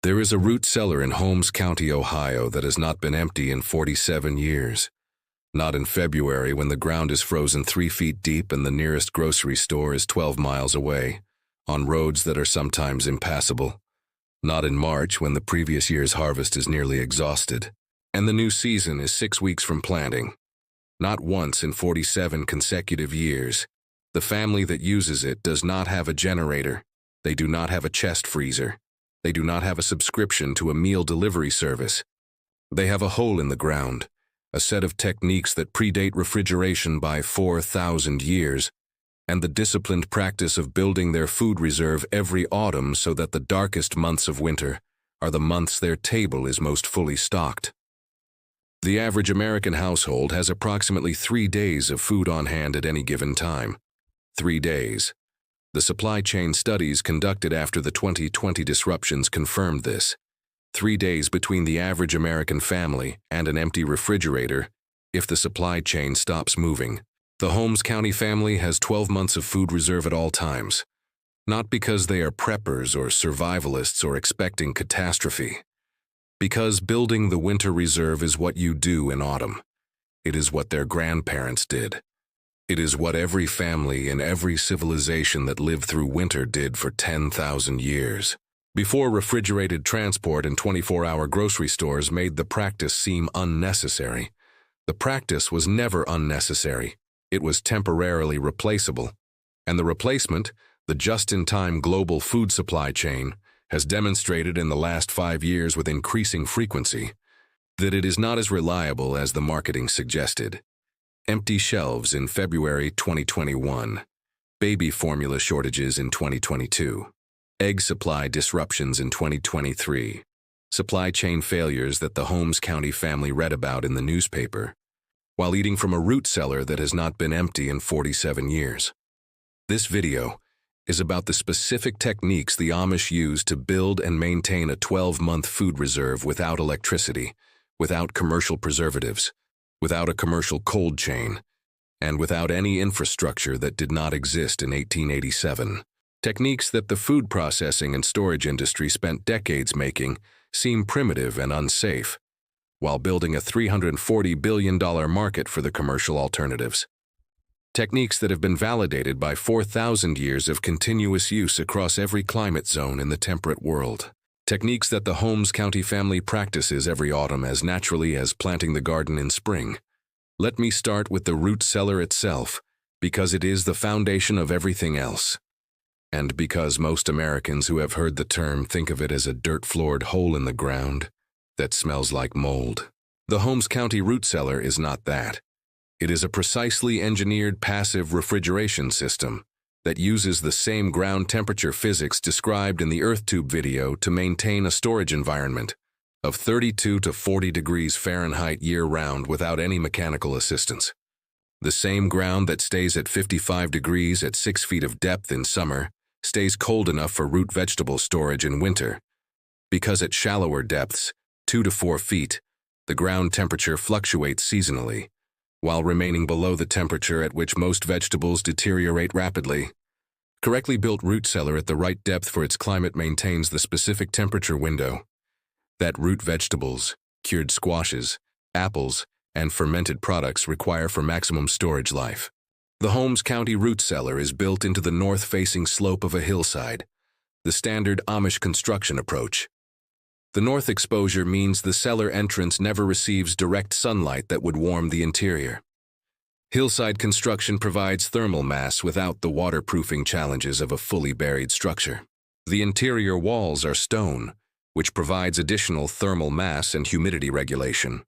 There is a root cellar in Holmes County, Ohio that has not been empty in 47 years. Not in February when the ground is frozen 3 feet deep and the nearest grocery store is 12 miles away, on roads that are sometimes impassable. Not in March when the previous year's harvest is nearly exhausted, and the new season is 6 weeks from planting. Not once in 47 consecutive years. The family that uses it does not have a generator. They do not have a chest freezer. They do not have a subscription to a meal delivery service. They have a hole in the ground, a set of techniques that predate refrigeration by 4,000 years, and the disciplined practice of building their food reserve every autumn so that the darkest months of winter are the months their table is most fully stocked. The average American household has approximately 3 days of food on hand at any given time. 3 days. The supply chain studies conducted after the 2020 disruptions confirmed this. 3 days between the average American family and an empty refrigerator if the supply chain stops moving. The Holmes County family has 12 months of food reserve at all times, not because they are preppers or survivalists or expecting catastrophe. Because building the winter reserve is what you do in autumn. It is what their grandparents did. It is what every family in every civilization that lived through winter did for 10,000 years. Before refrigerated transport and 24-hour grocery stores made the practice seem unnecessary. The practice was never unnecessary. It was temporarily replaceable. And the replacement, the just-in-time global food supply chain, has demonstrated in the last 5 years with increasing frequency that it is not as reliable as the marketing suggested. Empty shelves in February 2021. Baby formula shortages in 2022. Egg supply disruptions in 2023. Supply chain failures that the Holmes County family read about in the newspaper, while eating from a root cellar that has not been empty in 47 years. This video is about the specific techniques the Amish use to build and maintain a 12-month food reserve without electricity, without commercial preservatives, without a commercial cold chain, and without any infrastructure that did not exist in 1887. Techniques that the food processing and storage industry spent decades making seem primitive and unsafe, while building a $340 billion market for the commercial alternatives. Techniques that have been validated by 4,000 years of continuous use across every climate zone in the temperate world. Techniques that the Holmes County family practices every autumn as naturally as planting the garden in spring. Let me start with the root cellar itself, because it is the foundation of everything else. And because most Americans who have heard the term think of it as a dirt-floored hole in the ground that smells like mold. The Holmes County root cellar is not that. It is a precisely engineered passive refrigeration system that uses the same ground temperature physics described in the EarthTube video to maintain a storage environment of 32 to 40 degrees Fahrenheit year-round without any mechanical assistance. The same ground that stays at 55 degrees at 6 feet of depth in summer stays cold enough for root vegetable storage in winter, because at shallower depths, 2 to 4 feet, the ground temperature fluctuates seasonally, while remaining below the temperature at which most vegetables deteriorate rapidly. Correctly built root cellar at the right depth for its climate maintains the specific temperature window that root vegetables, cured squashes, apples, and fermented products require for maximum storage life. The Holmes County root cellar is built into the north-facing slope of a hillside, the standard Amish construction approach. The north exposure means the cellar entrance never receives direct sunlight that would warm the interior. Hillside construction provides thermal mass without the waterproofing challenges of a fully buried structure. The interior walls are stone, which provides additional thermal mass and humidity regulation.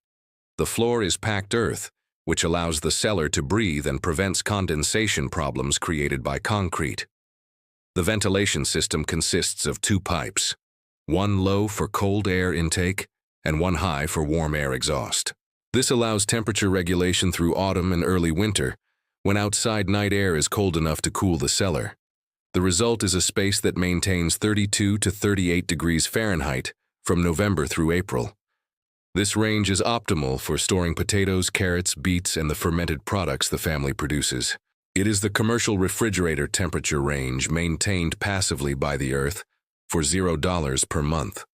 The floor is packed earth, which allows the cellar to breathe and prevents condensation problems created by concrete. The ventilation system consists of 2 pipes, one low for cold air intake and one high for warm air exhaust. This allows temperature regulation through autumn and early winter, when outside night air is cold enough to cool the cellar. The result is a space that maintains 32 to 38 degrees Fahrenheit from November through April. This range is optimal for storing potatoes, carrots, beets, and the fermented products the family produces. It is the commercial refrigerator temperature range maintained passively by the earth for $0 per month.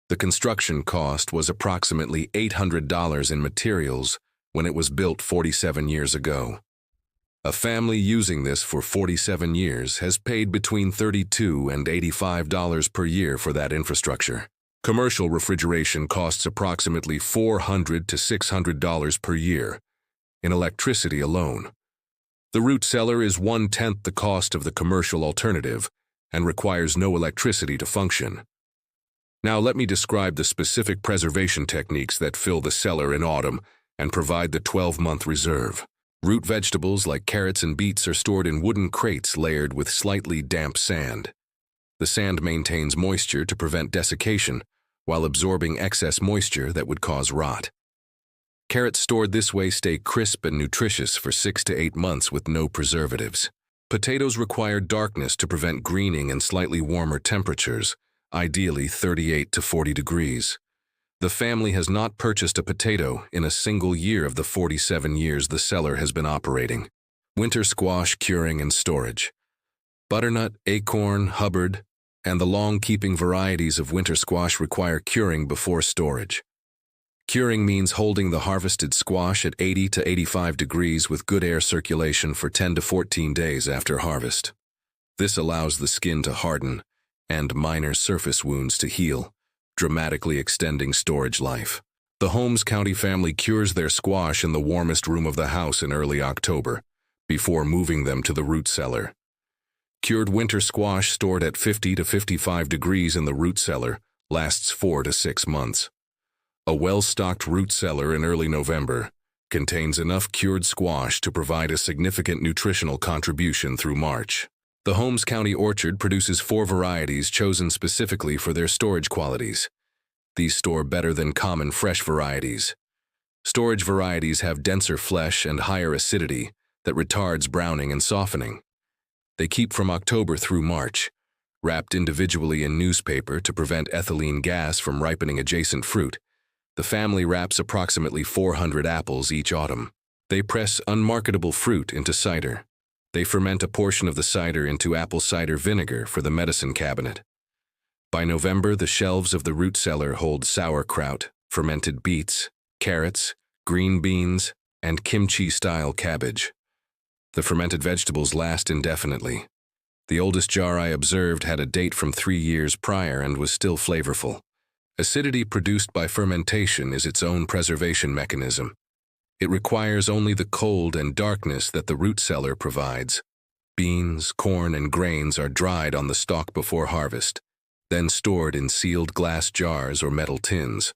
The construction cost was approximately $800 in materials when it was built 47 years ago. A family using this for 47 years has paid between $32 and $85 per year for that infrastructure. Commercial refrigeration costs approximately $400 to $600 per year in electricity alone. The root cellar is 1/10 the cost of the commercial alternative and requires no electricity to function. Now let me describe the specific preservation techniques that fill the cellar in autumn and provide the 12-month reserve. Root vegetables like carrots and beets are stored in wooden crates layered with slightly damp sand. The sand maintains moisture to prevent desiccation while absorbing excess moisture that would cause rot. Carrots stored this way stay crisp and nutritious for 6 to 8 months with no preservatives. Potatoes require darkness to prevent greening and slightly warmer temperatures, ideally 38 to 40 degrees. The family has not purchased a potato in a single year of the 47 years the cellar has been operating. Winter squash curing and storage. Butternut, acorn, Hubbard, and the long-keeping varieties of winter squash require curing before storage. Curing means holding the harvested squash at 80 to 85 degrees with good air circulation for 10 to 14 days after harvest. This allows the skin to harden and minor surface wounds to heal, dramatically extending storage life. The Holmes County family cures their squash in the warmest room of the house in early October, before moving them to the root cellar. Cured winter squash stored at 50 to 55 degrees in the root cellar lasts 4 to 6 months. A well-stocked root cellar in early November contains enough cured squash to provide a significant nutritional contribution through March. The Holmes County orchard produces 4 varieties chosen specifically for their storage qualities. These store better than common fresh varieties. Storage varieties have denser flesh and higher acidity that retards browning and softening. They keep from October through March, wrapped individually in newspaper to prevent ethylene gas from ripening adjacent fruit. The family wraps approximately 400 apples each autumn. They press unmarketable fruit into cider. They ferment a portion of the cider into apple cider vinegar for the medicine cabinet. By November, the shelves of the root cellar hold sauerkraut, fermented beets, carrots, green beans, and kimchi-style cabbage. The fermented vegetables last indefinitely. The oldest jar I observed had a date from 3 years prior and was still flavorful. Acidity produced by fermentation is its own preservation mechanism. It requires only the cold and darkness that the root cellar provides. Beans, corn, and grains are dried on the stalk before harvest, then stored in sealed glass jars or metal tins.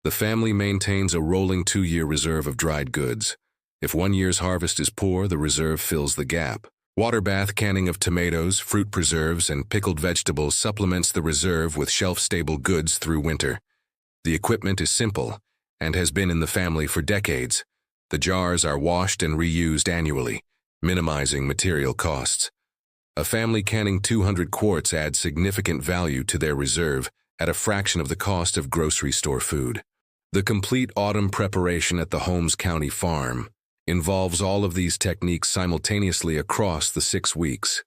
The family maintains a rolling 2-year reserve of dried goods. If 1 year's harvest is poor, the reserve fills the gap. Water bath canning of tomatoes, fruit preserves, and pickled vegetables supplements the reserve with shelf-stable goods through winter. The equipment is simple and has been in the family for decades. The jars are washed and reused annually, minimizing material costs. A family canning 200 quarts adds significant value to their reserve at a fraction of the cost of grocery store food. The complete autumn preparation at the Holmes County farm involves all of these techniques simultaneously across the 6 weeks,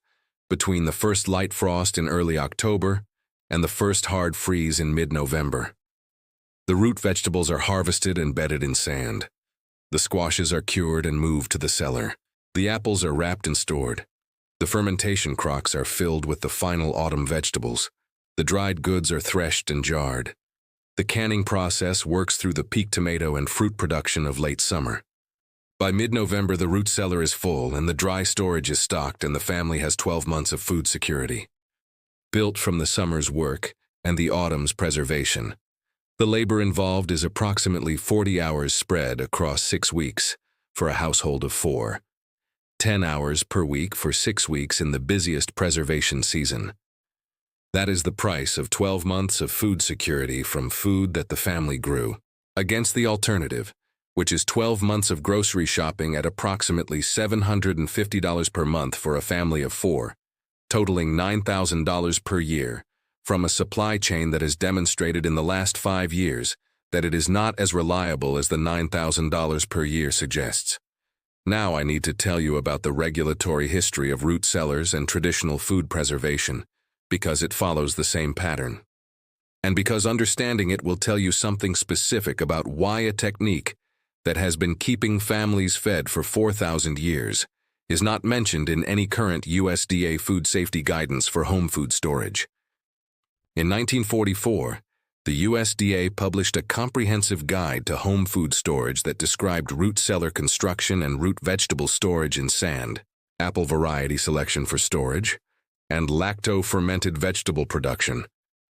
between the first light frost in early October and the first hard freeze in mid-November. The root vegetables are harvested and bedded in sand. The squashes are cured and moved to the cellar. The apples are wrapped and stored. The fermentation crocks are filled with the final autumn vegetables. The dried goods are threshed and jarred. The canning process works through the peak tomato and fruit production of late summer. By mid-November, the root cellar is full and the dry storage is stocked, and the family has 12 months of food security. Built from the summer's work and the autumn's preservation, the labor involved is approximately 40 hours spread across 6 weeks for a household of 4, 10 hours per week for 6 weeks in the busiest preservation season. That is the price of 12 months of food security from food that the family grew, against the alternative, which is 12 months of grocery shopping at approximately $750 per month for a family of 4, totaling $9,000 per year, from a supply chain that has demonstrated in the last 5 years that it is not as reliable as the $9,000 per year suggests. Now I need to tell you about the regulatory history of root cellars and traditional food preservation, because it follows the same pattern. and because understanding it will tell you something specific about why a technique that has been keeping families fed for 4,000 years is not mentioned in any current USDA food safety guidance for home food storage. In 1944, the USDA published a comprehensive guide to home food storage that described root cellar construction and root vegetable storage in sand, apple variety selection for storage, and lacto-fermented vegetable production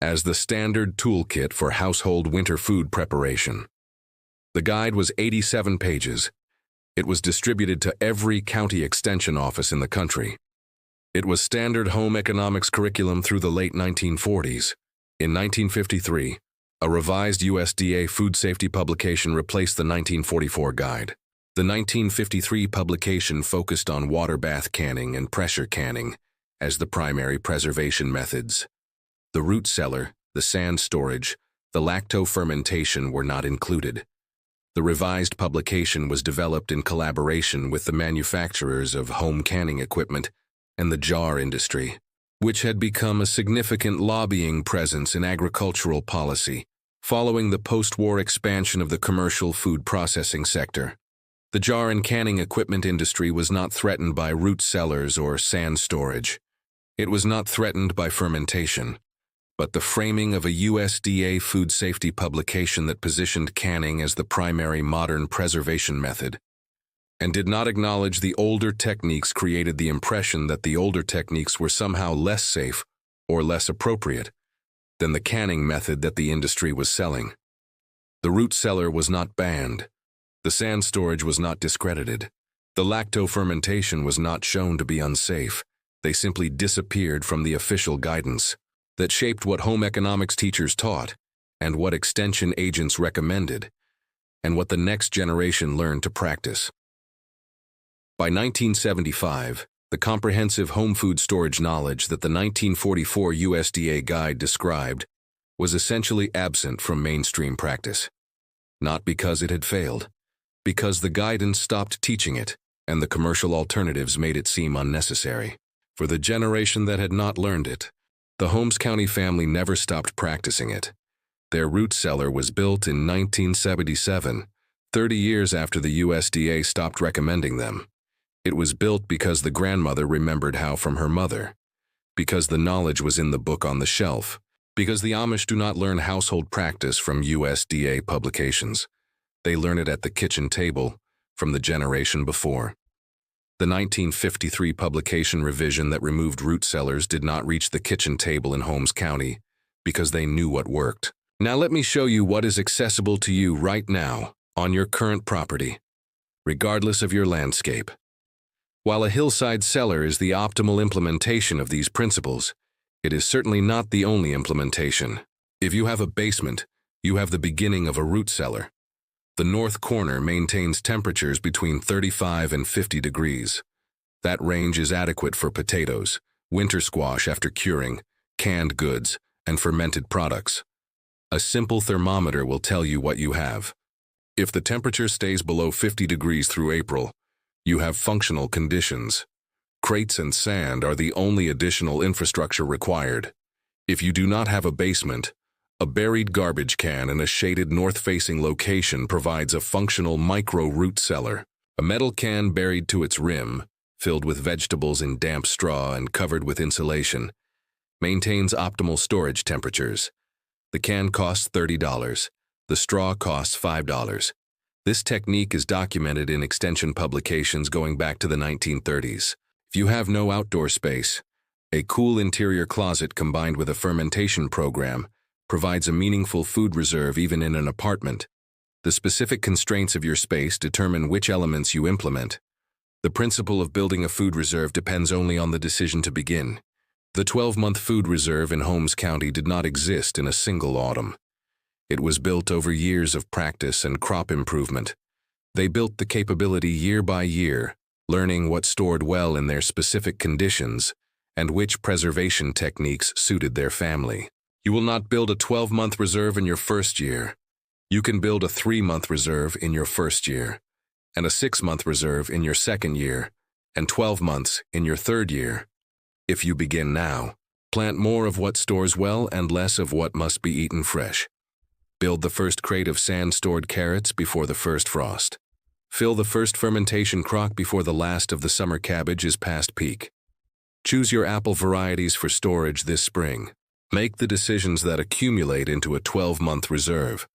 as the standard toolkit for household winter food preparation. The guide was 87 pages. It was distributed to every county extension office in the country. It was standard home economics curriculum through the late 1940s. In 1953, a revised USDA food safety publication replaced the 1944 guide. The 1953 publication focused on water bath canning and pressure canning as the primary preservation methods. The root cellar, the sand storage, the lacto-fermentation were not included. The revised publication was developed in collaboration with the manufacturers of home canning equipment and the jar industry, which had become a significant lobbying presence in agricultural policy following the post-war expansion of the commercial food processing sector. The jar and canning equipment industry was not threatened by root cellars or sand storage. It was not threatened by fermentation, but the framing of a USDA food safety publication that positioned canning as the primary modern preservation method and did not acknowledge the older techniques created the impression that the older techniques were somehow less safe or less appropriate than the canning method that the industry was selling. The root cellar was not banned. The sand storage was not discredited. The lacto-fermentation was not shown to be unsafe. They simply disappeared from the official guidance that shaped what home economics teachers taught and what extension agents recommended and what the next generation learned to practice. By 1975, the comprehensive home food storage knowledge that the 1944 USDA guide described was essentially absent from mainstream practice. Not because it had failed, because the guidance stopped teaching it and the commercial alternatives made it seem unnecessary. For the generation that had not learned it, the Holmes County family never stopped practicing it. Their root cellar was built in 1977, 30 years after the USDA stopped recommending them. It was built because the grandmother remembered how from her mother, because the knowledge was in the book on the shelf, because the Amish do not learn household practice from USDA publications. They learn it at the kitchen table from the generation before. The 1953 publication revision that removed root cellars did not reach the kitchen table in Holmes County because they knew what worked. Now let me show you what is accessible to you right now on your current property, regardless of your landscape. While a hillside cellar is the optimal implementation of these principles, it is certainly not the only implementation. If you have a basement, you have the beginning of a root cellar. The north corner maintains temperatures between 35 and 50 degrees. That range is adequate for potatoes, winter squash after curing, canned goods, and fermented products. A simple thermometer will tell you what you have. If the temperature stays below 50 degrees through April, you have functional conditions. Crates and sand are the only additional infrastructure required. If you do not have a basement, a buried garbage can in a shaded north-facing location provides a functional micro-root cellar. A metal can buried to its rim, filled with vegetables in damp straw and covered with insulation, maintains optimal storage temperatures. The can costs $30. The straw costs $5. This technique is documented in extension publications going back to the 1930s. If you have no outdoor space, a cool interior closet combined with a fermentation program provides a meaningful food reserve even in an apartment. The specific constraints of your space determine which elements you implement. The principle of building a food reserve depends only on the decision to begin. The 12-month food reserve in Holmes County did not exist in a single autumn. It was built over years of practice and crop improvement. They built the capability year by year, learning what stored well in their specific conditions and which preservation techniques suited their family. You will not build a 12-month reserve in your first year. You can build a 3-month reserve in your first year, and a 6-month reserve in your second year, and 12 months in your third year. If you begin now, Plant more of what stores well and less of what must be eaten fresh. Build the first crate of sand-stored carrots before the first frost. Fill the first fermentation crock before the last of the summer cabbage is past peak. Choose your apple varieties for storage this spring. Make the decisions that accumulate into a 12-month reserve.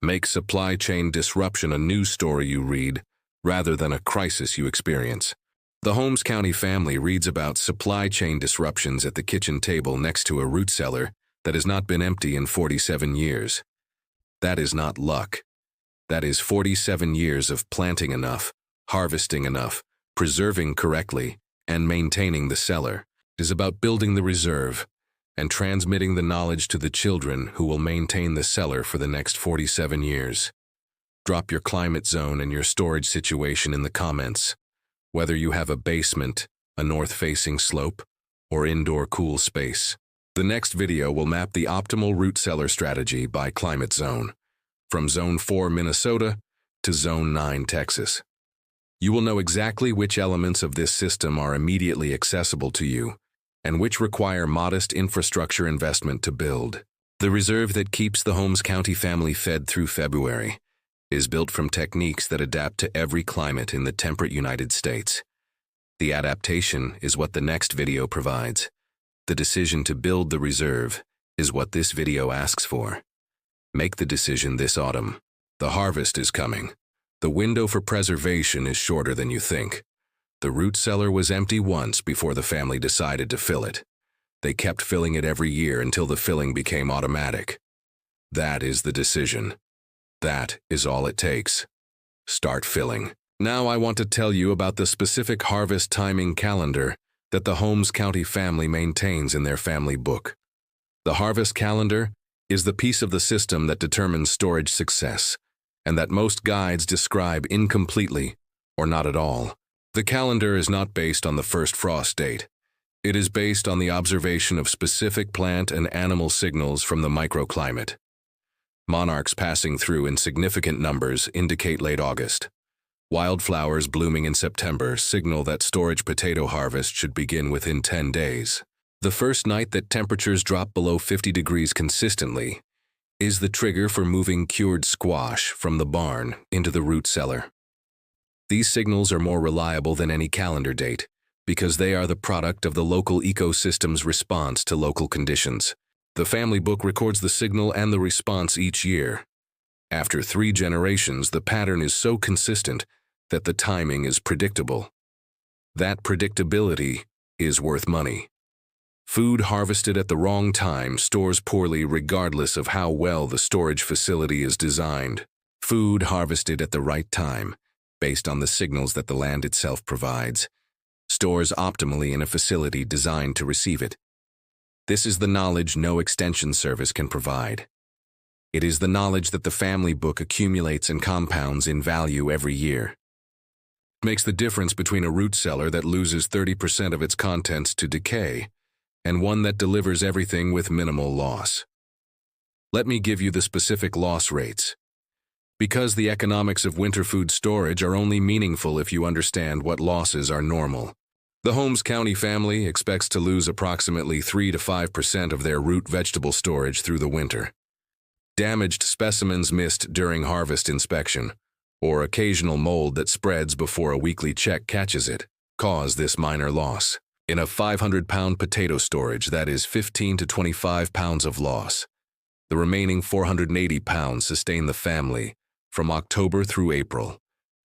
Make supply chain disruption a news story you read, rather than a crisis you experience. The Holmes County family reads about supply chain disruptions at the kitchen table next to a root cellar that has not been empty in 47 years. That is not luck. That is 47 years of planting enough, harvesting enough, preserving correctly, and maintaining the cellar. It is about building the reserve and transmitting the knowledge to the children who will maintain the cellar for the next 47 years. Drop your climate zone and your storage situation in the comments. Whether you have a basement, a north-facing slope, or indoor cool space. The next video will map the optimal root cellar strategy by climate zone, from Zone 4 Minnesota to Zone 9 Texas. You will know exactly which elements of this system are immediately accessible to you and which require modest infrastructure investment to build. The reserve that keeps the Holmes County family fed through February is built from techniques that adapt to every climate in the temperate United States. The adaptation is what the next video provides. The decision to build the reserve is what this video asks for. Make the decision this autumn. The harvest is coming. The window for preservation is shorter than you think. The root cellar was empty once before the family decided to fill it. They kept filling it every year until the filling became automatic. That is the decision. That is all it takes. Start filling. Now I want to tell you about the specific harvest timing calendar that the Holmes County family maintains in their family book. The harvest calendar is the piece of the system that determines storage success, and that most guides describe incompletely or not at all. The calendar is not based on the first frost date. It is based on the observation of specific plant and animal signals from the microclimate. Monarchs passing through in significant numbers indicate late August. Wildflowers blooming in September signal that storage potato harvest should begin within 10 days. The first night that temperatures drop below 50 degrees consistently is the trigger for moving cured squash from the barn into the root cellar. These signals are more reliable than any calendar date because they are the product of the local ecosystem's response to local conditions. The family book records the signal and the response each year. After 3 generations, the pattern is so consistent that the timing is predictable. That predictability is worth money. Food harvested at the wrong time stores poorly regardless of how well the storage facility is designed. Food harvested at the right time, based on the signals that the land itself provides, stores optimally in a facility designed to receive it. This is the knowledge no extension service can provide. It is the knowledge that the family book accumulates and compounds in value every year. It makes the difference between a root cellar that loses 30% of its contents to decay and one that delivers everything with minimal loss. Let me give you the specific loss rates. Because the economics of winter food storage are only meaningful if you understand what losses are normal. The Holmes County family expects to lose approximately 3 to 5% of their root vegetable storage through the winter. Damaged specimens missed during harvest inspection, or occasional mold that spreads before a weekly check catches it, cause this minor loss. In a 500-pound potato storage, that is 15 to 25 pounds of loss. The remaining 480 pounds sustain the family from October through April.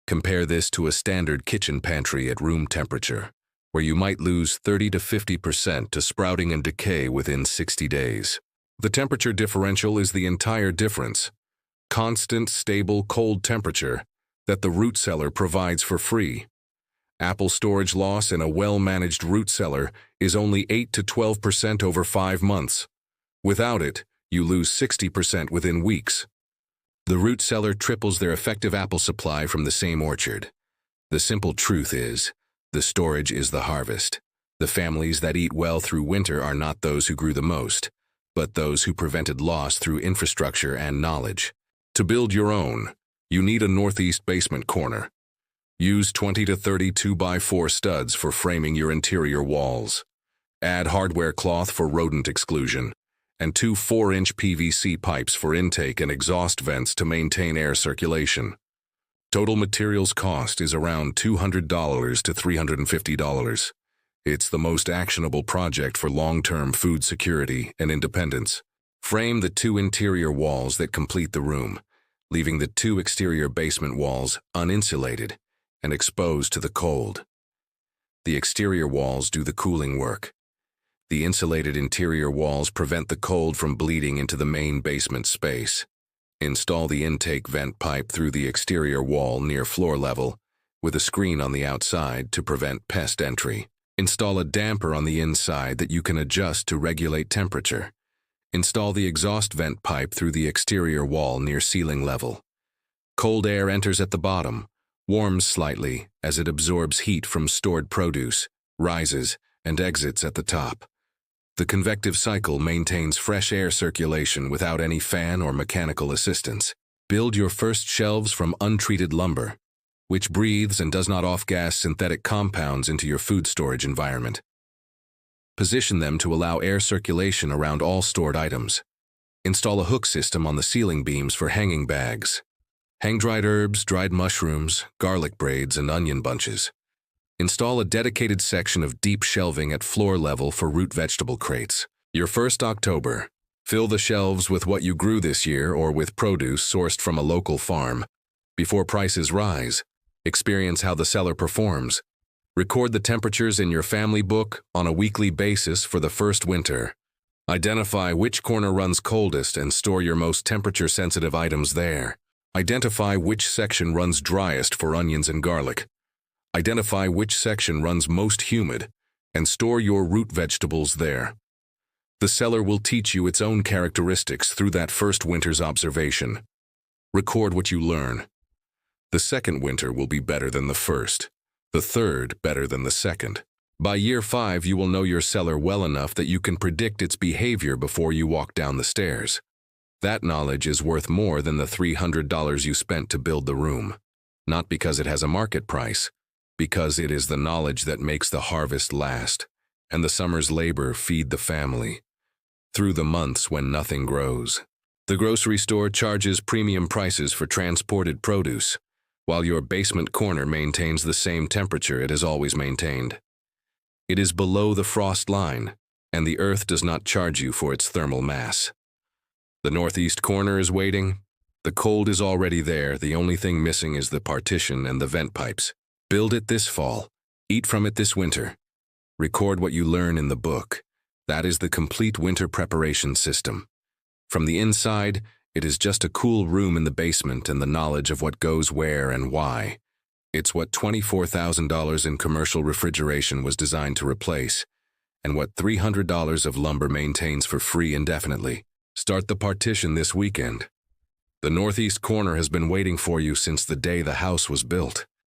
Compare this to a standard kitchen pantry at room temperature, where you might lose 30 to 50% to sprouting and decay within 60 days. The temperature differential is the entire difference. Constant, stable, cold temperature that the root cellar provides for free. Apple storage loss in a well-managed root cellar is only 8 to 12% over 5 months. Without it, you lose 60% within weeks. The root cellar triples their effective apple supply from the same orchard. The simple truth is, the storage is the harvest. The families that eat well through winter are not those who grew the most, but those who prevented loss through infrastructure and knowledge. To build your own, you need a northeast basement corner. Use 20 to 30 2x4 studs for framing your interior walls. Add hardware cloth for rodent exclusion, and two 4-inch PVC pipes for intake and exhaust vents to maintain air circulation. Total materials cost is around $200 to $350. It's the most actionable project for long-term food security and independence. Frame the 2 interior walls that complete the room, leaving the 2 exterior basement walls uninsulated and exposed to the cold. The exterior walls do the cooling work. The insulated interior walls prevent the cold from bleeding into the main basement space. Install the intake vent pipe through the exterior wall near floor level, with a screen on the outside to prevent pest entry. Install a damper on the inside that you can adjust to regulate temperature. Install the exhaust vent pipe through the exterior wall near ceiling level. Cold air enters at the bottom, warms slightly as it absorbs heat from stored produce, rises, and exits at the top. The convective cycle maintains fresh air circulation without any fan or mechanical assistance. Build your first shelves from untreated lumber, which breathes and does not off-gas synthetic compounds into your food storage environment. Position them to allow air circulation around all stored items. Install a hook system on the ceiling beams for hanging bags. Hang dried herbs, dried mushrooms, garlic braids, and onion bunches. Install a dedicated section of deep shelving at floor level for root vegetable crates. Your first October. Fill the shelves with what you grew this year or with produce sourced from a local farm. Before prices rise, experience how the cellar performs. Record the temperatures in your family book on a weekly basis for the first winter. Identify which corner runs coldest and store your most temperature-sensitive items there. Identify which section runs driest for onions and garlic. Identify which section runs most humid, and store your root vegetables there. The cellar will teach you its own characteristics through that first winter's observation. Record what you learn. The second winter will be better than the first, the third better than the second. By year 5, you will know your cellar well enough that you can predict its behavior before you walk down the stairs. That knowledge is worth more than the $300 you spent to build the room. Not because it has a market price, because it is the knowledge that makes the harvest last, and the summer's labor feed the family, through the months when nothing grows. The grocery store charges premium prices for transported produce, while your basement corner maintains the same temperature it has always maintained. It is below the frost line, and the earth does not charge you for its thermal mass. The northeast corner is waiting. The cold is already there. The only thing missing is the partition and the vent pipes. Build it this fall. Eat from it this winter. Record what you learn in the book. That is the complete winter preparation system. From the inside, it is just a cool room in the basement and the knowledge of what goes where and why. It's what $24,000 in commercial refrigeration was designed to replace, and what $300 of lumber maintains for free indefinitely. Start the partition this weekend. The northeast corner has been waiting for you since the day the house was built.